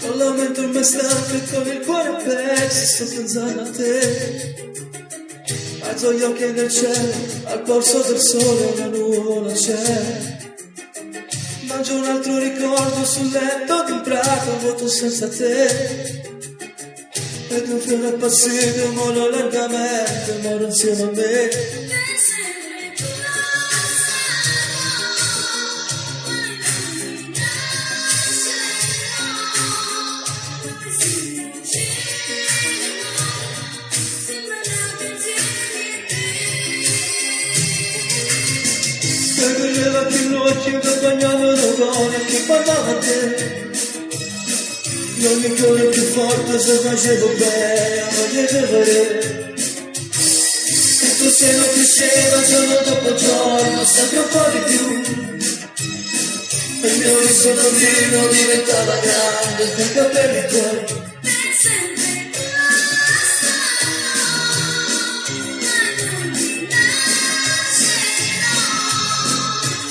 Non lamento il me stanco e con il cuore perso sto pensando a te. Alzo gli occhi nel cielo, al polso del sole una nuvola c'è. Mangio un altro ricordo sul letto di un prato vuoto senza te. Ed un fiore appassito moro lentamente, moro insieme a me. E vedeva più l'occhio che bagnava la gola che parlava a te. Non mi cuore più forte se facevo bene a voglia di avere. E tu seno cresceva giorno dopo giorno, sempre un po' di più. E il mio risolutino diventava grande con i capelli tuoi.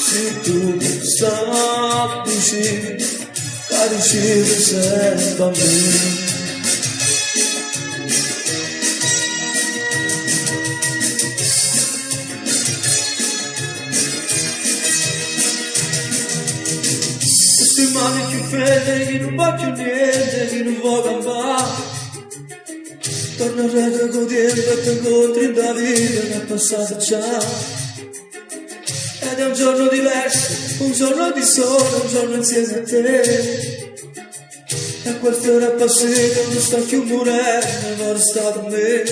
Se tu sapessi caricare sempre a me. Queste mani più fredde che non va più niente, che non vuoi campare. Torno a reggere godendo e ti incontri da vita che è passato già. Ed è un giorno diverso, un giorno di sole, un giorno insieme a te. E quel fiore appassito non sta più morendo, ma resta con me.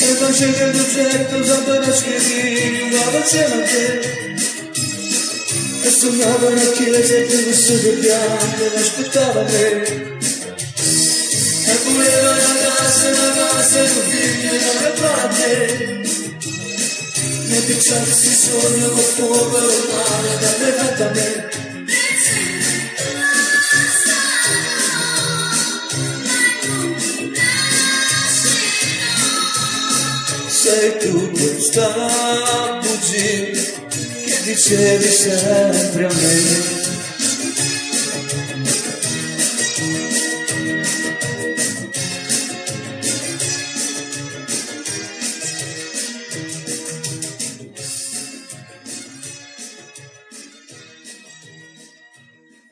E facevo il certo, sapeva scrivere, andavo insieme a te. E sognavo una chiesa e più vissuto bianco, e aspettava me. E voleva una casa e un figlio, e non era a te. E picciare questi sogni con fuoco e un mare, da me fatta a me. Sei tu questa bugia che dicevi sempre a me.